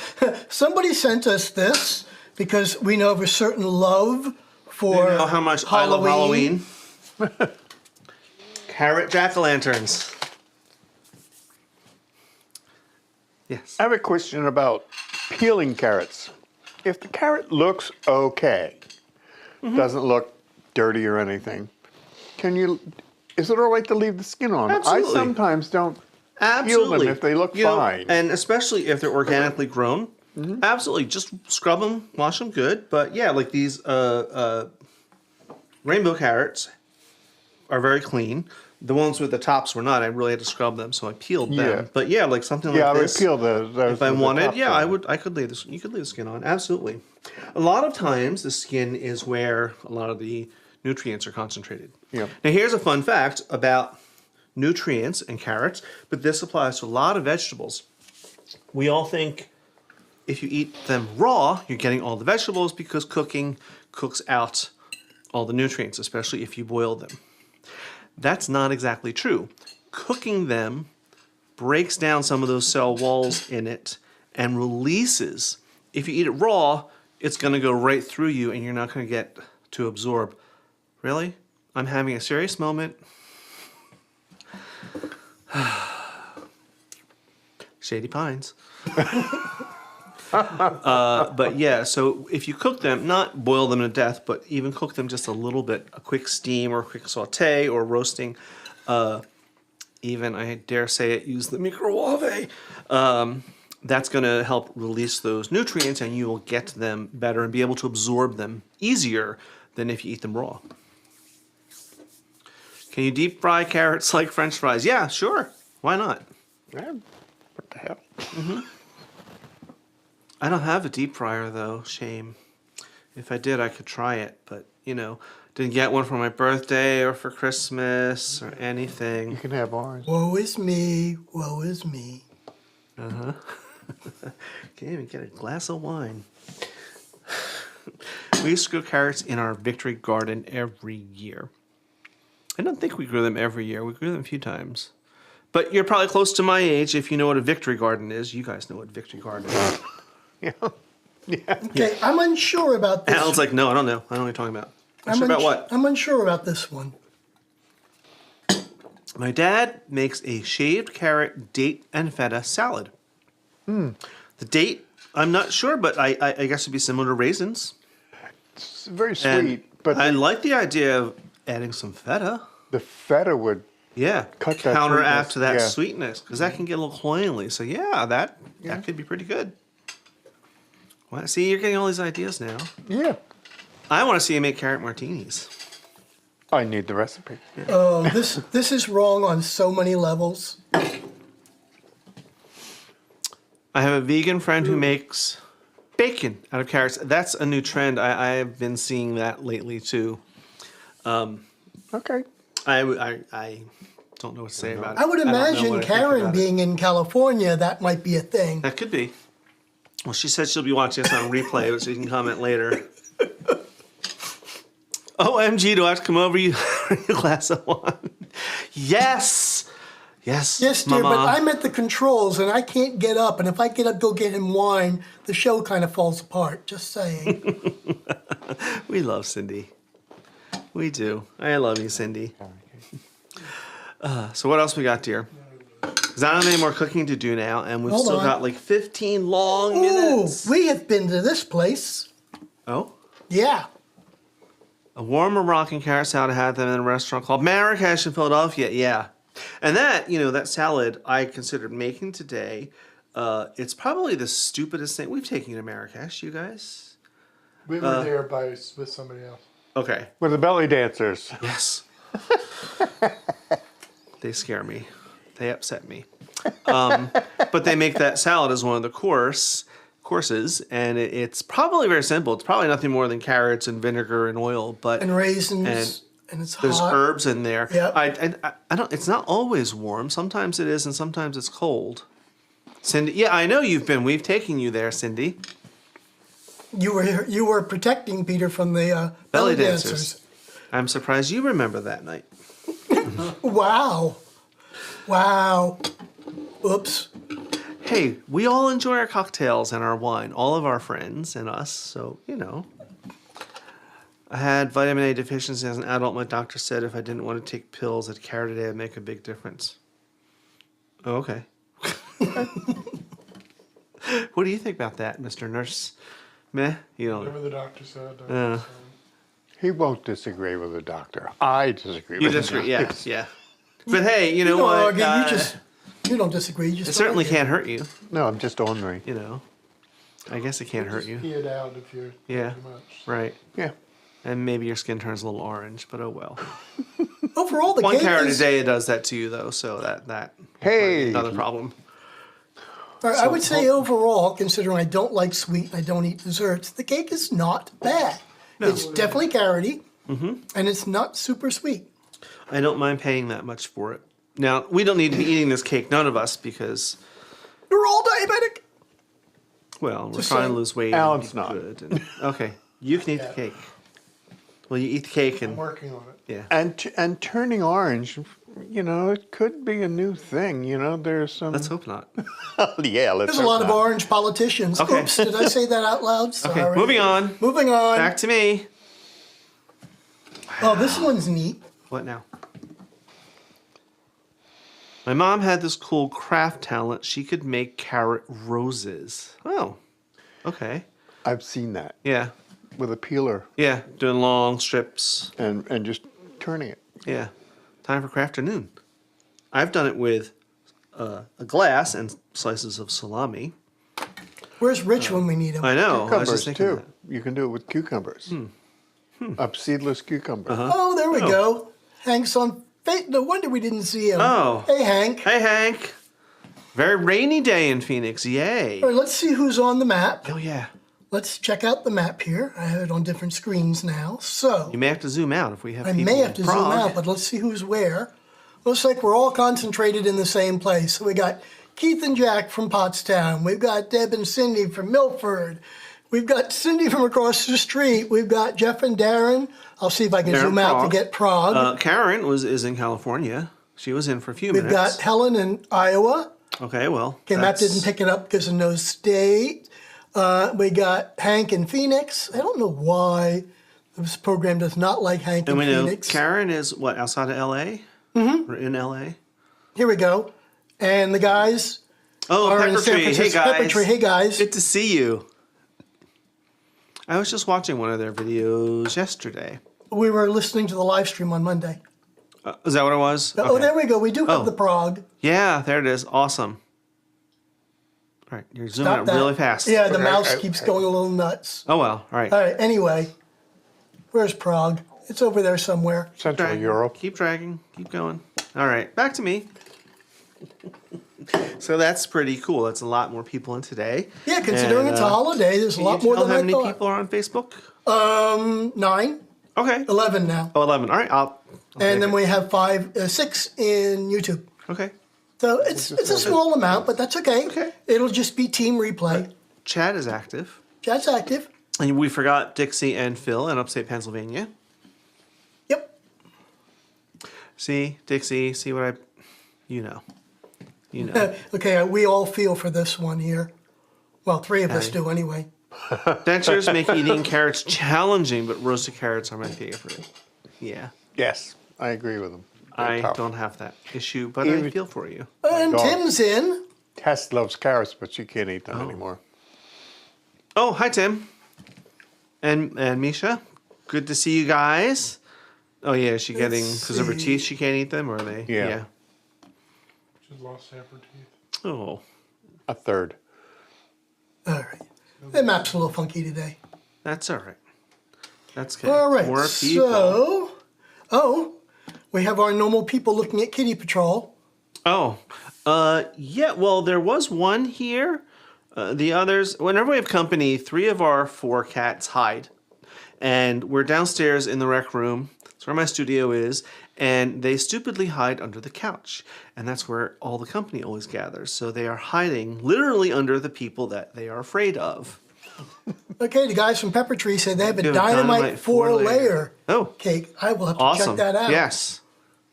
Somebody sent us this because we know of a certain love for You know how much I love Halloween? Carrot jack-o'-lanterns. Yes. I have a question about peeling carrots. If the carrot looks okay, doesn't look dirty or anything, is it all right to leave the skin on? Absolutely. I sometimes don't Absolutely. peel them if they look You know, fine. and especially if they're organically grown. Absolutely. Just scrub them, wash them good. But yeah, like these rainbow carrots are very clean. The ones with the tops were not. I really had to scrub them, so I peeled them. Yeah. But yeah, like something Yeah, like I would this. peel those. If I with the wanted, tops yeah, on. I could leave this. You could leave the skin on. Absolutely. A lot of times, the skin is where a lot of the nutrients are concentrated. Yeah. Now, here's a fun fact about nutrients and carrots, but this applies to a lot of vegetables. We all think if you eat them raw, you're getting all the vegetables because cooking cooks out all the nutrients, especially if you boil them. That's not exactly true. Cooking them breaks down some of those cell walls in it and releases. If you eat it raw, it's going to go right through you and you're not going to get to absorb. Really? I'm having a serious moment. Shady Pines. But yeah, so if you cook them, not boil them to death, but even cook them just a little bit, a quick steam or a quick saute or roasting, even, I dare say it, use the microwave. That's going to help release those nutrients and you will get them better and be able to absorb them easier than if you eat them raw. Can you deep fry carrots like French fries? Yeah, sure. Why not? Yeah, what the hell? I don't have a deep fryer though, shame. If I did, I could try it, but didn't get one for my birthday or for Christmas or You anything. can have ours. woe is me, woe is me. Can't even get a glass of wine. We used to grow carrots in our victory garden every year. I don't think we grew them every year. We grew them a few times. But you're probably close to my age if you know what a victory garden is. You guys know what victory garden is. Yeah. Okay, I'm unsure about this. Alan's like, no, I don't know. I don't know what you're talking about. Unsure about what? I'm unsure about this one. My dad makes a shaved carrot, date, and feta salad. The date, I'm not sure, but I guess it'd be similar to raisins. It's very And sweet, but I like the idea of adding some feta. The feta would. Yeah, Cut that counteract sweetness, that yeah. sweetness because that can get a little cloyingly. So yeah, that could be pretty good. Well, see, you're getting all these ideas now. Yeah. I want to see you make carrot martinis. I need the recipe. Oh, this is wrong on so many levels. I have a vegan friend who makes bacon out of carrots. That's a new trend. I've been seeing that lately too. Okay. I don't know what to say about it. I would don't know imagine what I think Karen about it. being in California, that might be a thing. That could be. Well, she said she'll be watching us on replay, so you can comment later. OMG, do I have to come over you a glass of wine? Yes! Yes, Yes, dear, Mama. but I'm at the controls and I can't get up. And if I get up, go get him wine, the show kind of falls apart. Just saying. We love Cindy. We do. I love you, Cindy. So what else we got, dear? Because I don't have any more cooking to do now, and we've Hold still on. got like 15 long Ooh, minutes. we have been to this place. Oh? Yeah. A warm Moroccan carrot salad. I had them in a restaurant called Marrakesh in Philadelphia. Yeah. And that, that salad I considered making today, it's probably the stupidest thing. We've taken you to Marrakesh, you guys? We were there with somebody else. Okay. With the belly dancers. Yes. They scare me. They upset me. But they make that salad as one of the courses, and it's probably very simple. It's probably nothing more than carrots and vinegar and oil, but And raisins. And it's there's hot. herbs in there. Yep. I don't. It's not always warm. Sometimes it is, and sometimes it's cold. Cindy, yeah, I know you've been. We've taken you there, Cindy. You were protecting Peter from the Belly belly dancers. dancers. I'm surprised you remember that night. Wow. Wow. Oops. Hey, we all enjoy our cocktails and our wine, all of our friends and us, so, I had vitamin A deficiency as an adult. My doctor said if I didn't want to take pills, that carrot a day would make a big difference. Oh, okay. What do you think about that, Mr. Nurse? Meh? You don't. Whatever the doctor said. He won't disagree with the doctor. I disagree You with disagree? the Yeah, doctor. yeah. But hey, you know No, what? again, you don't disagree. You just It certainly argue. can't hurt you. No, I'm just ornery. I guess it can't hurt you. Pee it out if you're Yeah. too much. Right. Yeah. And maybe your skin turns a little orange, but oh well. Overall, the One cake carrot a is, day it does that to you though, so that Hey. another problem. I would say overall, considering I don't like sweet and I don't eat desserts, the cake is not bad. It's definitely carroty, and it's not super sweet. I don't mind paying that much for it. Now we don't need to be eating this cake, none of us, because You're all diabetic. well, we're Just trying to saying. lose weight. Alan's and be not. good. And, okay, you can eat the cake. Well, you eat the cake I'm and working on it. yeah, And turning orange, it could be a new thing. There's some. let's hope not. Yeah, let's. There's a hope lot of not. orange politicians. Okay. Oops, did I say that out loud? Sorry. Okay, moving on. Moving on. Back to me. Oh, this one's neat. What now? My mom had this cool craft talent. She could make carrot roses. Oh, okay. I've seen that Yeah, with a peeler yeah. Doing long strips. and just turning it. Yeah. Time for crafternoon. I've done it with a glass and slices of salami. Where's Rich when we need him? I know. I was Cucumbers just thinking too. that. You can do it with cucumbers. Seedless cucumber. Oh, there we go. Hank's on. No wonder we didn't see him. Oh. Hey, Hank. Hey, Hank. Very rainy day in Phoenix. Yay. All right, let's see who's on the map. Oh, yeah. Let's check out the map here. I have it on different screens now. So You may have to zoom out if we have I people may in have to zoom Prague. out, but let's see who's where. Looks like we're all concentrated in the same place. So we got Keith and Jack from Pottstown. We've got Deb and Cindy from Milford. We've got Cindy from across the street. We've got Jeff and Darren. I'll see if I can They're in zoom out to Prague. get Prague. Karen is in California. She was in for a few We've minutes. got Helen in Iowa. Okay, well. Okay, Matt that's- didn't pick it up because of no state. We got Hank in Phoenix. I don't know why this program does not like Hank And in we know Phoenix. Karen is what, outside of LA? Mm-hmm. Or in LA? Here we go. And the guys Oh, are in Pepper San Tree. Hey Francisco. guys. Pepper Tree. Hey guys. Good to see you. I was just watching one of their videos yesterday. We were listening to the live stream on Monday. Is that what it was? Oh, Okay. there we go. We do have Oh. the Prague. Yeah, there it is. Awesome. All right, you're zooming Stop up that. really fast. Yeah, the Okay, mouse I- keeps going a little nuts. Oh, well. All right. All right, anyway. Where's Prague? It's over there somewhere. Central Dragging. Europe. Keep dragging. Keep going. All right, back to me. So that's pretty cool. That's a lot more people in today. Yeah, considering And, it's a holiday, there's a Can lot you more tell than how I many thought. people are on Facebook? 9, Okay. 11 now. Oh, 11. All right. I'll take And then it. we have 6 in YouTube. Okay. So it's a small amount, but that's okay. Okay. It'll just be team replay. Chad is active. Chat's active. And we forgot Dixie and Phil in upstate Pennsylvania. Yep. See, Dixie, see what I... You know. You know. Okay, we all feel for this one here. Well, 3 of us Okay. do anyway. Dentures make eating carrots challenging, but roasted carrots are my favorite. Yeah. Yes, I agree with them. They're I tough. don't have that issue, but I Even- feel for you. And dog. Tim's in. Tess loves carrots, but she can't eat them anymore. Oh, hi, Tim. And Misha. Good to see you guys. Oh, yeah, is she getting... Let's Because of her see. teeth, she can't eat them, or are they... Yeah. She's lost half her teeth. Oh. A third. All right. The map's a little funky today. That's all right. That's good. All right. More people. So, we have our normal people looking at Kitty Patrol. Oh, yeah. Well, there was one here. The others, whenever we have company, 3 of our 4 cats hide, and we're downstairs in the rec room. That's where my studio is, and they stupidly hide under the couch, and that's where all the company always gathers. So they are hiding literally under the people that they are afraid of. Okay, the guys from Pepper Tree said they have a You have a dynamite dynamite 4-layer four-layer. Oh, cake. I will have to awesome! check that out. Yes.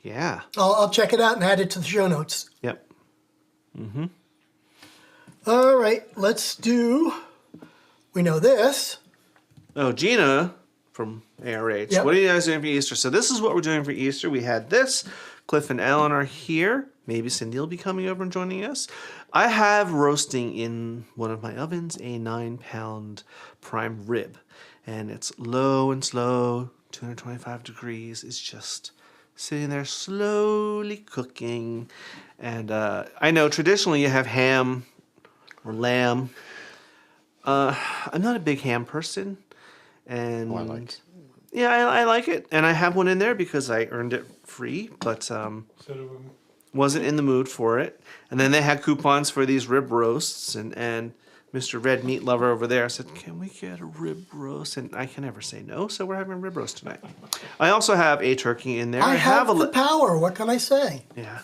Yeah. I'll check it out and add it to the show notes. Yep. All right, let's do. We know this. Oh, Gina from ARH. Yep. What are you guys doing for Easter? So this is what we're doing for Easter. We had this. Cliff and Alan are here. Maybe Cindy will be coming over and joining us. I have roasting in one of my ovens a 9-pound prime rib. And it's low and slow, 225 degrees. It's just sitting there slowly cooking. And I know traditionally you have ham or lamb. I'm not a big ham person. And I like it. yeah, I like it. And I have one in there because I earned it free, but Instead of wasn't in the mood for it. And then they had coupons for these rib roasts, and Mr. Red Meat Lover over there said, "Can we get a rib roast?" And I can never say no, so we're having a rib roast tonight. I also have a turkey in there. I have a the power. What can I say? yeah.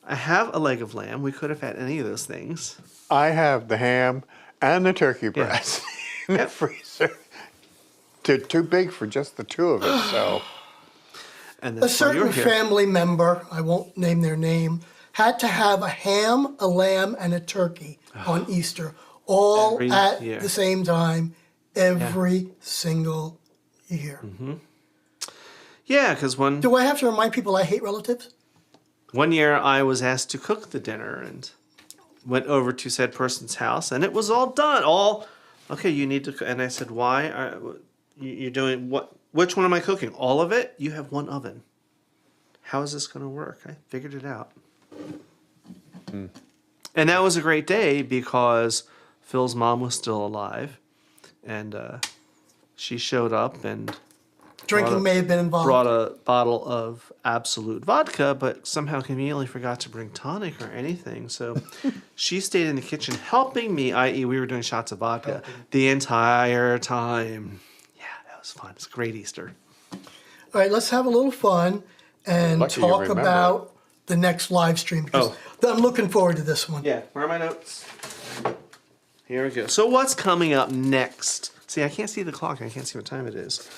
I have a leg of lamb. We could have had any of those things. I have the ham and the turkey breast in the Yep. freezer. Too big for just the 2 of us, so. And A that's why you're certain here. family member, I won't name their name, had to have a ham, a lamb, and a turkey on Easter, all Every at year. the same time, every single year. Yeah, because one Do I have to remind people I hate relatives? year I was asked to cook the dinner and went over to said person's house, and it was all done. Okay, you need to. And I said, "Why? You're doing what? Which one am I cooking? All of it? You have one oven. How is this going to work?" I figured it out. And that was a great day because Phil's mom was still alive, and she showed up and Drinking may have been involved. brought a bottle of Absolute vodka, but somehow conveniently forgot to bring tonic or anything. So she stayed in the kitchen helping me, i.e., we were doing shots of vodka the entire time. Yeah, that was fun. It's a great Easter. All right, let's have a little fun and Lucky you talk remember about the next live stream because I'm looking forward to this one. Yeah, where are my notes? Here we go. So what's coming up next? See, I can't see the clock. I can't see what time it is.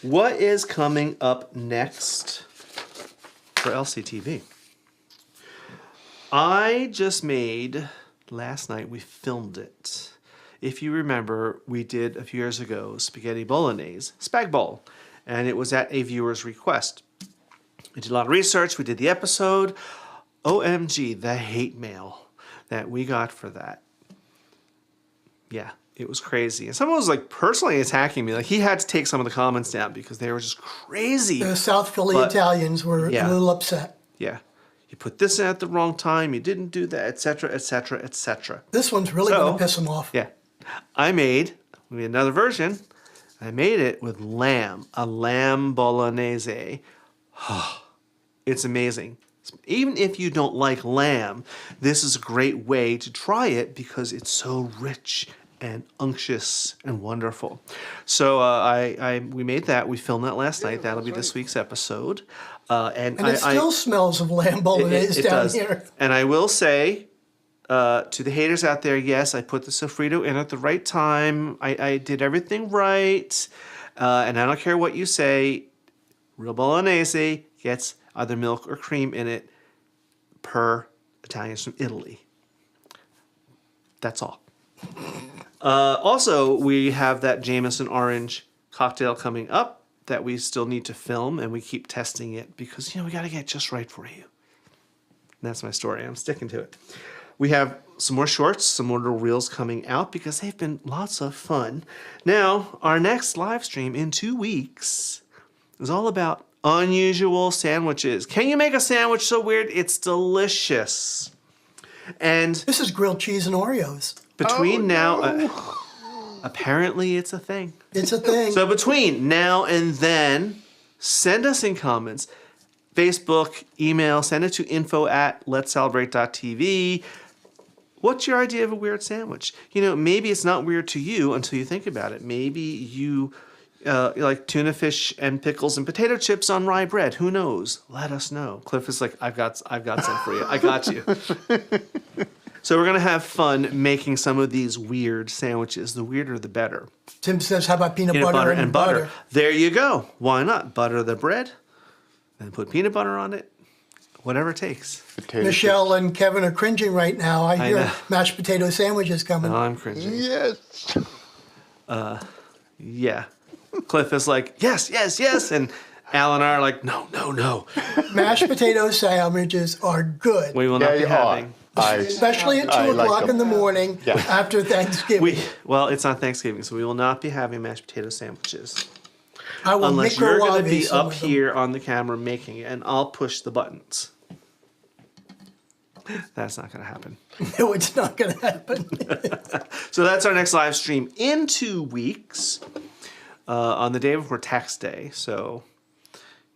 What is coming up next for LCTV? I just made, last night we filmed it. If you remember, we did a few years ago spaghetti bolognese, spag bowl, and it was at a viewer's request. We did a lot of research, we did the episode. OMG, the hate mail that we got for that. Yeah, It was crazy. And someone was like personally attacking me. Like he had to take some of the comments down because they were just crazy. The South Philly But- Italians were yeah. a little upset. Yeah. You put this in at the wrong time. You didn't do that, etc., etc., etc. This one's really So- going to piss them off. Yeah. We made another version. I made it with lamb, a lamb bolognese. It's amazing. Even if you don't like lamb, this is a great way to try it because it's so rich and unctuous and wonderful. So we made that. We filmed that last night. That'll be this week's episode. And It still smells of lamb bolognese it down does. here. And I will say to the haters out there, yes, I put the sofrito in at the right time. I did everything right. And I don't care what you say. Real bolognese gets either milk or cream in it per Italians from Italy. That's all. Also, we have that Jameson orange cocktail coming up that we still need to film, and we keep testing it because, we got to get it just right for you. And that's my story. I'm sticking to it. We have some more shorts, some more little reels coming out because they've been lots of fun. Now, our next live stream in 2 weeks is all about unusual sandwiches. Can you make a sandwich so weird it's delicious? And This is grilled cheese and Oreos. between apparently it's a thing. It's a thing. So between now and then, send us in comments, Facebook, email, send it to info@letscelebrate.tv. What's your idea of a weird sandwich? Maybe it's not weird to you until you think about it. Maybe you like tuna fish and pickles and potato chips on rye bread. Who knows? Let us know. Cliff is like, I've got some for you. I got you. So we're gonna have fun making some of these weird sandwiches. The weirder, the better. Tim says, how about peanut Peanut butter, and butter. There you go. Why not? Butter the bread, and put peanut butter on it. Whatever it takes. Potato Michelle and Kevin are cringing right now. I hear know. mashed potato sandwiches coming. Oh, I'm cringing. chips. Yes. Yeah. Cliff is like, yes, yes, yes. And Al and I are like, no, no, no. Mashed potato sandwiches are good, We will not be They are. having. especially at 2 I like o'clock them. in the morning Yeah. after Thanksgiving. Well, it's on Thanksgiving, so we will not be having mashed potato sandwiches. I will Unless you're going to microwave be some up of them. here on the camera making it, and I'll push the buttons. That's not going to happen. No, it's not going to happen. So that's our next live stream in 2 weeks on the day before tax day. So,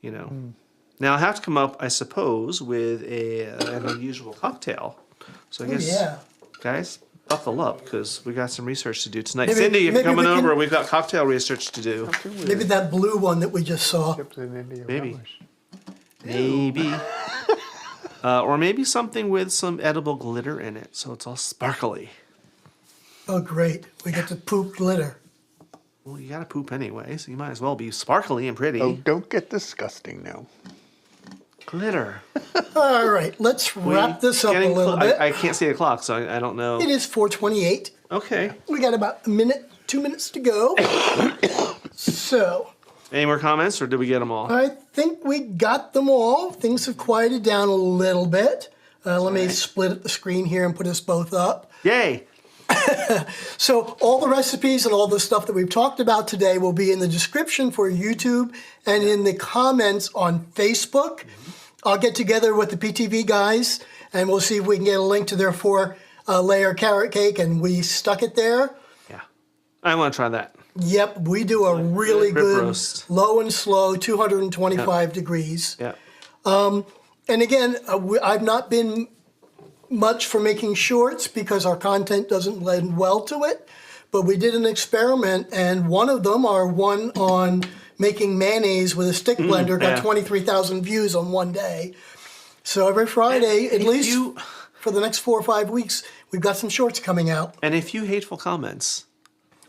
Now I have to come up, I suppose, with an unusual cocktail. So I guess, yeah. guys, buckle up because we got some research to do tonight. Maybe- Cindy, if you're maybe coming we can- over, we've got cocktail research to do. Maybe that blue one that we just saw. Chips and Indian Maybe. relish. Maybe. Or maybe something with some edible glitter in it, so it's all sparkly. Oh, great. We get to poop glitter. Well, you gotta poop anyway, so you might as well be sparkly and pretty. Oh, don't get disgusting now. Glitter. All right, let's wrap this up a Getting little bit. I can't see the clock, so I don't know. It is 4:28. Okay. We got about 2 minutes to go. So Any more comments, or did we get them all? I think we got them all. Things have quieted down a little bit. Let me split the screen here and put us both up. Yay! So all the recipes and all the stuff that we've talked about today will be in the description for YouTube and in the comments on Facebook. I'll get together with the PTV guys and we'll see if we can get a link to their 4-layer carrot cake, and we stuck it there. Yeah. I want to try that. Yep, we do a really Rib good roast. low and slow, 225 degrees. Yeah. And again, I've not been much for making shorts because our content doesn't lend well to it. But we did an experiment, and one of them, our one on making mayonnaise with a stick blender, got yeah. 23,000 views on one day. So every Friday, at if least you- for the next 4 or 5 weeks, we've got some shorts coming out. And a few hateful comments.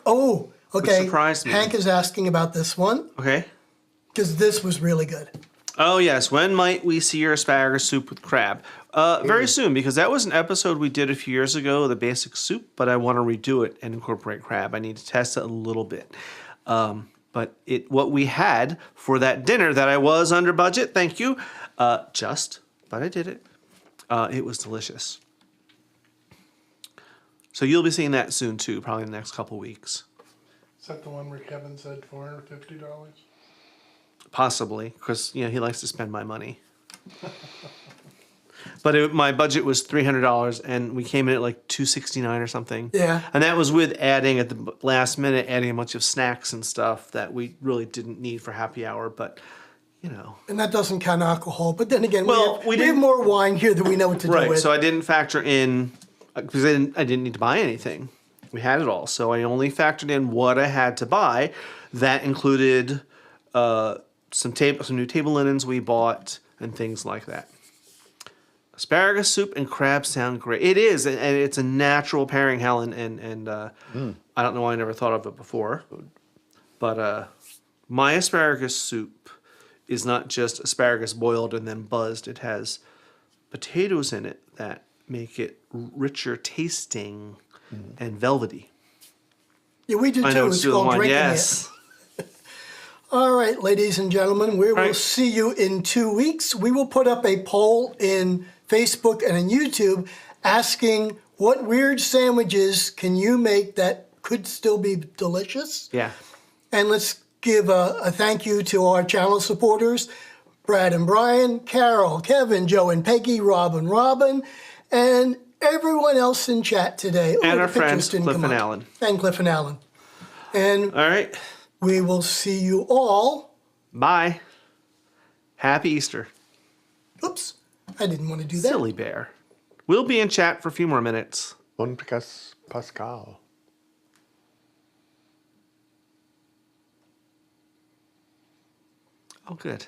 Oh, okay. surprised me. Hank is asking about this one Okay. because this was really good. Oh, yes. When might we see your asparagus soup with crab? Very soon, because that was an episode we did a few years ago, the basic soup, but I want to redo it and incorporate crab. I need to test it a little bit. But what we had for that dinner that I was under budget, thank you, but I did it. It was delicious. So you'll be seeing that soon too, probably in the next couple weeks. Is that the one where Kevin said $450? Possibly, because he likes to spend my money. But my budget was $300, and we came in at like $269 or something. Yeah. And that was with adding at the last minute, adding a bunch of snacks and stuff that we really didn't need for happy hour. But And that doesn't count alcohol. But then again, Well, we we have didn't- more wine here than we know what to do right. with. So I didn't factor in because I didn't need to buy anything. We had it all, so I only factored in what I had to buy. That included some new table linens we bought and things like that. Asparagus soup and crab sound great. It is, and it's a natural pairing, Helen, and I don't know why I never thought of it before. But my asparagus soup is not just asparagus boiled and then buzzed. It has potatoes in it that make it richer tasting and velvety. Yeah, we do too. I know It's the called one. drinking Yes. it. All right, ladies and gentlemen, we will right. see you in 2 weeks. We will put up a poll in Facebook and on YouTube asking what weird sandwiches can you make that could still be delicious. Yeah. And let's give a thank you to our channel supporters, Brad and Brian, Carol, Kevin, Joe and Peggy, Robin, and everyone else in chat today. And the our pictures friends, didn't Cliff come and up. Alan. And Cliff and Alan. And All right. we will see you all. Bye. Happy Easter. Oops, I didn't want to do that. Silly bear. We'll be in chat for a few more minutes. Bon Pascal. Oh, good.